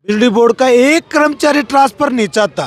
बिजली बोर्ड का एक कर्मचारी ट्रांसफर नहीं चाहता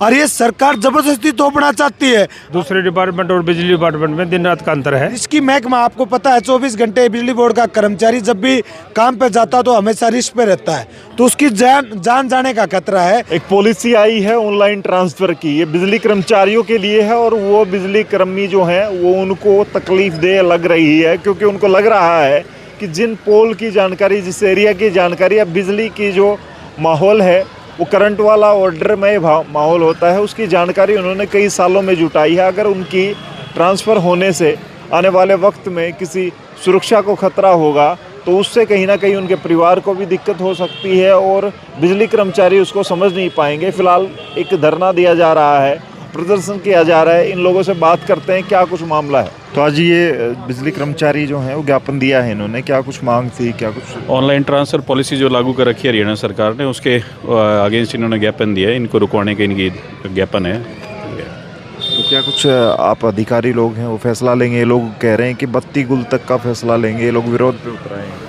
और ये सरकार जबरदस्ती थोपना चाहती है। दूसरे डिपार्टमेंट और बिजली डिपार्टमेंट में दिन रात का अंतर है। इसकी महकमा आपको पता है 24 घंटे बिजली बोर्ड का कर्मचारी जब भी काम पे जाता तो हमेशा रिस्क पे रहता है, तो उसकी जान जाने का खतरा है। एक पॉलिसी आई है ऑनलाइन ट्रांसफर की, ये बिजली कर्मचारियों के लिए है और वो बिजली कर्मी जो हैं वो उनको तकलीफ दे लग रही है, क्योंकि उनको लग रहा है कि जिन पोल की जानकारी, जिस एरिया की जानकारी, अब बिजली की जो माहौल है वो करंट वाला ऑर्डर में माहौल होता है, उसकी जानकारी उन्होंने कई सालों में जुटाई है। अगर उनकी ट्रांसफ़र होने से आने वाले वक्त में किसी सुरक्षा को खतरा होगा तो उससे कहीं ना कहीं उनके परिवार को भी दिक्कत हो सकती है और बिजली कर्मचारी उसको समझ नहीं पाएंगे। फ़िलहाल एक धरना दिया जा रहा है, प्रदर्शन किया जा रहा है। इन लोगों से बात करते हैं क्या कुछ मामला है। तो आज ये बिजली कर्मचारी जो हैं वो ज्ञापन दिया है, इन्होंने क्या कुछ मांग थी, क्या कुछ? ऑनलाइन ट्रांसफ़र पॉलिसी जो लागू कर रखी है हरियाणा सरकार ने, उसके अगेंस्ट इन्होंने ज्ञापन दिया है। इनको रुकवाने के इनकी ज्ञापन है। तो क्या कुछ आप अधिकारी लोग हैं वो फैसला लेंगे? ये लोग कह रहे हैं कि 32 गुल तक का फैसला लेंगे, ये लोग विरोध पे उतर आए हैं।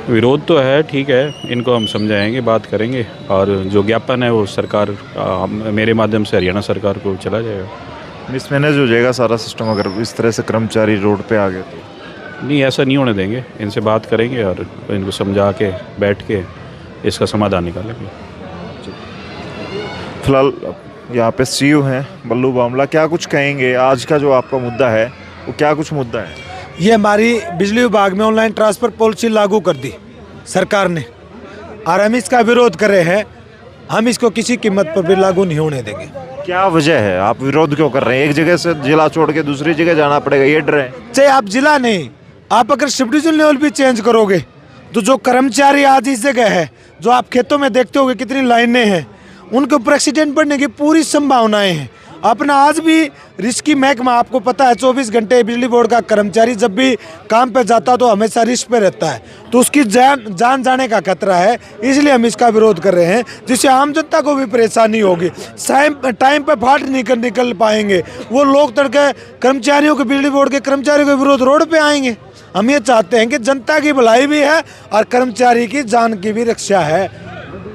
विरोध तो है, ठीक है, इनको हम समझाएंगे, बात करेंगे और जो ज्ञापन है वो सरकार मेरे माध्यम से हरियाणा सरकार को चला जाएगा। मिसमैनेज हो जाएगा सारा सिस्टम अगर इस तरह से कर्मचारी रोड पे आ गए तो? नहीं, ऐसा नहीं होने देंगे, इनसे बात करेंगे और इनको समझा के बैठ के इसका समाधान निकालेंगे। फिलहाल यहाँ पे सीयू हैं बल्लू बामला, क्या कुछ कहेंगे? आज का जो आपका मुद्दा है वो क्या कुछ मुद्दा है? ये हमारी बिजली विभाग में ऑनलाइन ट्रांसफर पॉलिसी लागू कर दी सरकार ने और हम इसका विरोध कर रहे हैं। हम इसको किसी कीमत पर भी लागू नहीं होने देंगे। क्या वजह है, आप विरोध क्यों कर रहे हैं? एक जगह से जिला छोड़ के दूसरी जगह जाना पड़ेगा, ये डर है? चाहे आप जिला नहीं, आप अगर सब डिविजन लेवल भी चेंज करोगे तो जो कर्मचारी आज इस जगह है, जो आप खेतों में देखते होगे कितनी लाइनें हैं, उनके ऊपर एक्सीडेंट बढ़ने की पूरी संभावनाएं हैं। अपना आज भी रिस्की महकमा आपको पता है 24 घंटे बिजली बोर्ड का कर्मचारी जब भी काम पे जाता तो हमेशा रिस्क पे रहता है, तो उसकी जान जाने का खतरा है। इसलिए हम इसका विरोध कर रहे हैं, जिससे आम जनता को भी परेशानी होगी। टाइम पे फाल्ट निकल पाएंगे वो लोग, तड़के कर्मचारियों के, बिजली बोर्ड के कर्मचारियों के विरोध रोड पे आएंगे। हम ये चाहते हैं कि जनता की भलाई भी है और कर्मचारी की जान की भी रक्षा है।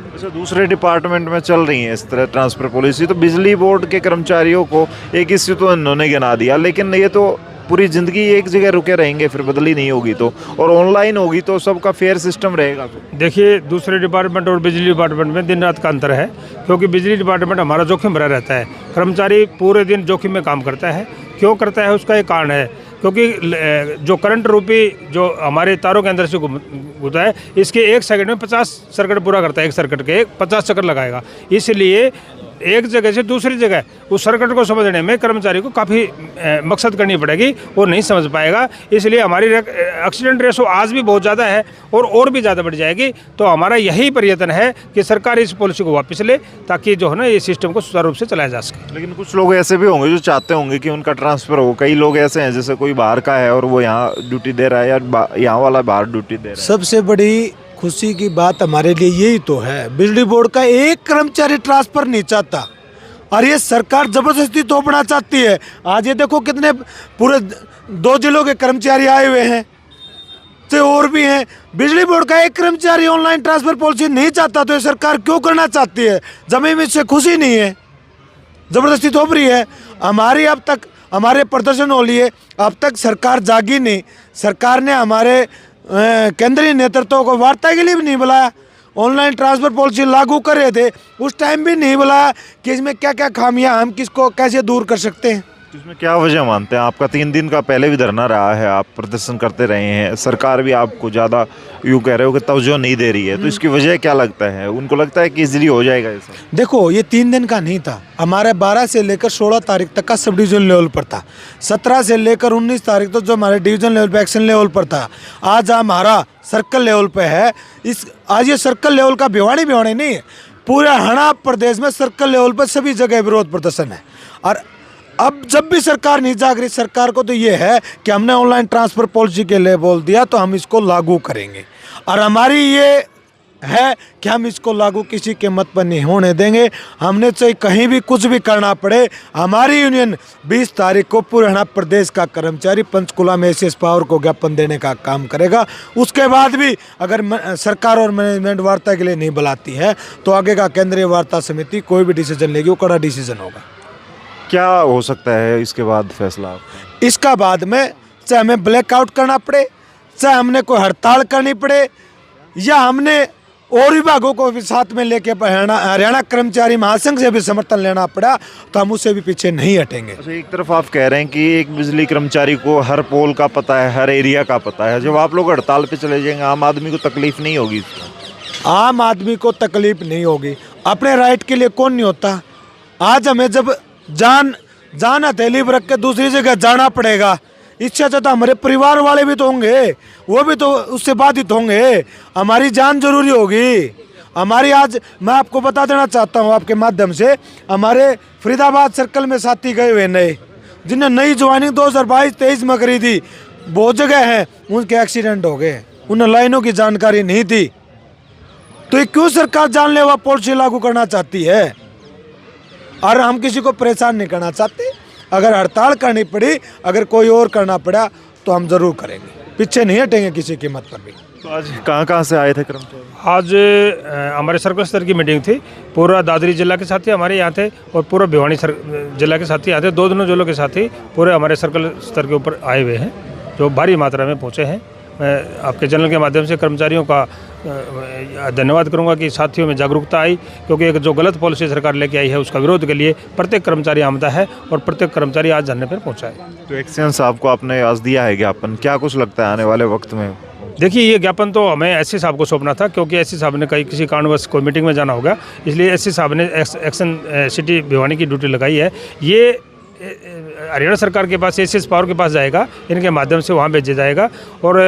अच्छा, दूसरे डिपार्टमेंट में चल रही है इस तरह ट्रांसफर पॉलिसी, तो बिजली बोर्ड के कर्मचारियों को एक इश्यू तो इन्होंने गिना दिया, लेकिन ये तो पूरी ज़िंदगी एक जगह रुके रहेंगे, फिर बदली नहीं होगी तो, और ऑनलाइन होगी तो सबका फेयर सिस्टम रहेगा। देखिए, दूसरे डिपार्टमेंट और बिजली डिपार्टमेंट में दिन रात का अंतर है, क्योंकि बिजली डिपार्टमेंट हमारा जोखिम भरा रहता है। कर्मचारी पूरे दिन जोखिम में काम करता है। क्यों करता है उसका एक कारण है, क्योंकि जो करंट रूपी जो हमारे तारों के अंदर से घूमता है, इसके 1 सेकंड में 50 सर्किट पूरा करता है। एक सर्किट के 50 चक्कर लगाएगा। इसलिए एक जगह से दूसरी जगह उस सर्किट को समझने में कर्मचारी को काफ़ी मकसद करनी पड़ेगी, वो नहीं समझ पाएगा। इसलिए हमारी एक्सीडेंट रेशो आज भी बहुत ज़्यादा है और भी ज़्यादा बढ़ जाएगी। तो हमारा यही प्रयत्न है कि सरकार इस पॉलिसी को वापस ले, ताकि जो है ना ये सिस्टम को सुचारू रूप से चलाया जा सके। लेकिन कुछ लोग ऐसे भी होंगे जो चाहते होंगे कि उनका ट्रांसफ़र हो। कई लोग ऐसे हैं, जैसे कोई बाहर का है और वो यहाँ ड्यूटी दे रहा है या यहाँ वाला बाहर ड्यूटी दे रहा है। सबसे बड़ी खुशी की बात हमारे लिए यही तो है, बिजली बोर्ड का एक कर्मचारी ट्रांसफर नहीं चाहता और ये सरकार जबरदस्ती थोपना चाहती है। आज ये देखो कितने पूरे 2 जिलों के कर्मचारी आए हुए हैं, तो और भी हैं। बिजली बोर्ड का एक कर्मचारी ऑनलाइन ट्रांसफर पॉलिसी नहीं चाहता तो ये सरकार क्यों करना चाहती है? जमीन में इससे खुशी नहीं है, जबरदस्ती थोप रही है। हमारी अब तक हमारे प्रदर्शन हो लिए, अब तक सरकार जागी नहीं। सरकार ने हमारे केंद्रीय नेतृत्व को वार्ता के लिए भी नहीं बुलाया। ऑनलाइन ट्रांसफर पॉलिसी लागू कर रहे थे, उस टाइम भी नहीं बुलाया कि इसमें क्या क्या खामियां, हम किसको कैसे दूर कर सकते हैं। इसमें क्या वजह मानते हैं? आपका 3 दिन का पहले भी धरना रहा है, आप प्रदर्शन करते रहे हैं, सरकार भी आपको ज़्यादा यूँ कह रहे हो कि तवज्जो नहीं दे रही है, तो इसकी वजह क्या लगता है? उनको लगता है कि इजीली हो जाएगा ये सब? देखो, ये 3 दिन का नहीं था, हमारे 12 से लेकर 16 तारीख तक का सब डिवीजन लेवल पर था। 17 से लेकर 19 तारीख तक जो हमारे डिवीजन लेवल पे, एक्शन लेवल पर था। आज हमारा सर्कल लेवल पे है। आज ये सर्कल लेवल का भिवाड़ी नहीं है, पूरे हरियाणा प्रदेश में सर्कल लेवल पर सभी जगह विरोध प्रदर्शन है। और अब जब भी सरकार नहीं जाग रही, सरकार को तो ये है कि हमने ऑनलाइन ट्रांसफर पॉलिसी के लिए बोल दिया तो हम इसको लागू करेंगे। और हमारी ये है कि हम इसको लागू किसी के मत पर नहीं होने देंगे। हमने चाहे कहीं भी कुछ भी करना पड़े, हमारी यूनियन 20 तारीख को पूरे हरियाणा प्रदेश का कर्मचारी पंचकुला में एसएस पावर को ज्ञापन देने का काम करेगा। उसके बाद भी अगर सरकार और मैनेजमेंट वार्ता के लिए नहीं बुलाती है तो आगे का केंद्रीय वार्ता समिति कोई भी डिसीजन लेगी, वो कड़ा डिसीजन होगा। क्या हो सकता है इसके बाद फैसला? इसका बाद में चाहे हमें ब्लैकआउट करना पड़े, चाहे हमने कोई हड़ताल करनी पड़े, या हमने और विभागों को भी साथ में लेके हरियाणा कर्मचारी महासंघ से भी समर्थन लेना पड़ा, तो हम उससे भी पीछे नहीं हटेंगे। अच्छा, एक तरफ आप कह रहे हैं कि एक बिजली कर्मचारी को हर पोल का पता है, हर एरिया का पता है। जब आप लोग हड़ताल पे चले जाएंगे, आम आदमी को तकलीफ नहीं होगी? आम आदमी को तकलीफ नहीं होगी। अपने राइट के लिए कौन नहीं होता? आज हमें जब जान हथेली पर रख के दूसरी जगह जाना पड़ेगा, इससे तो हमारे परिवार वाले भी तो होंगे, वो भी तो उससे बाधित होंगे। हमारी जान जरूरी होगी। हमारी आज मैं आपको बता देना चाहता हूँ आपके माध्यम से, हमारे फरीदाबाद सर्कल में साथी गए हुए नए, जिन्हें नई ज्वाइनिंग 2022-23 में करी थी, बहुत जगह हैं उनके एक्सीडेंट हो गए, उन्हें लाइनों की जानकारी नहीं थी। तो ये क्यों सरकार जानलेवा पॉलिसी लागू करना चाहती है? और हम किसी को परेशान नहीं करना चाहते। अगर हड़ताल करनी पड़ी, अगर कोई और करना पड़ा तो हम ज़रूर करेंगे, पीछे नहीं हटेंगे किसी कीमत पर भी। तो आज कहाँ से आए थे कर्मचारी? आज हमारे सर्कल स्तर की मीटिंग थी, पूरा दादरी जिला के साथी हमारे यहाँ थे और पूरा भिवानी जिला के साथी यहाँ थे। दोनों जिलों के साथी पूरे हमारे सर्कल स्तर के ऊपर आए हुए हैं, जो भारी मात्रा में पहुँचे हैं। मैं आपके चैनल के माध्यम से कर्मचारियों का धन्यवाद करूंगा कि साथियों में जागरूकता आई, क्योंकि एक जो गलत पॉलिसी सरकार लेके आई है उसका विरोध के लिए प्रत्येक कर्मचारी आमदा है और प्रत्येक कर्मचारी आज धरने पर पहुंचा है। तो एक्शन साहब को आपने आज दिया है ज्ञापन, क्या कुछ लगता है आने वाले वक्त में? देखिए, ये ज्ञापन तो हमें एससी साहब को सौंपना था, क्योंकि एससी साहब ने किसी कारणवश कोई मीटिंग में जाना होगा, इसलिए एससी साहब ने एक्शन सिटी भिवानी की ड्यूटी लगाई है। ये हरियाणा सरकार के पास, एसएस पावर के पास जाएगा, इनके माध्यम से वहाँ भेजा जाएगा। और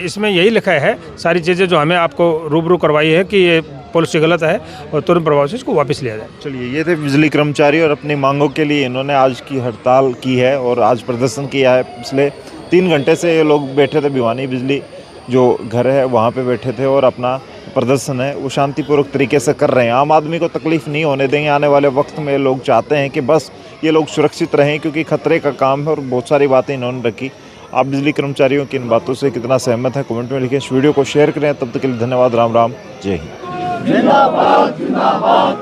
इसमें यही लिखा है सारी चीज़ें जो हमें आपको रूबरू करवाई है कि ये पॉलिसी गलत है और तुरंत प्रभाव से इसको वापस लिया जाए। चलिए, ये थे बिजली कर्मचारी और अपनी मांगों के लिए इन्होंने आज की हड़ताल की है और आज प्रदर्शन किया है। पिछले 3 घंटे से ये लोग बैठे थे, भिवानी बिजली जो घर है वहाँ पे बैठे थे और अपना प्रदर्शन है वो शांतिपूर्वक तरीके से कर रहे हैं। आम आदमी को तकलीफ नहीं होने देंगे। आने वाले वक्त में लोग चाहते हैं कि बस ये लोग सुरक्षित रहें, क्योंकि खतरे का काम है और बहुत सारी बातें इन्होंने रखी। आप बिजली कर्मचारियों की इन बातों से कितना सहमत है कमेंट में लिखें। इस वीडियो को शेयर करें। तब तक के लिए धन्यवाद। राम राम, जय हिंद। जिंदाबाद जिंदाबाद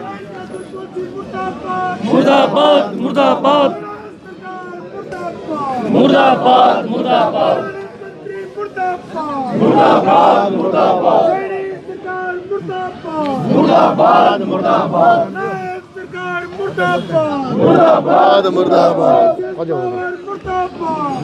मुर्दाबाद मुर्दाबाद मुर्दाबाद मुर्दाबाद मुर्दाबाद मुर्दाबाद मुर्दाबाद मुर्दाबाद मुर्दाबाद मुर्दाबाद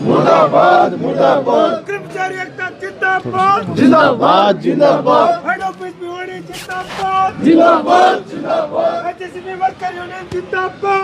मुर्दाबाद मुर्दाबाद कर्मचारी एकता जिंदाबाद जिंदाबाद जिंदाबाद हेड ऑफिस भिवानी जिंदाबाद जिंदाबाद जिंदाबाद एचएससी वर्कर यूनियन जिंदाबाद।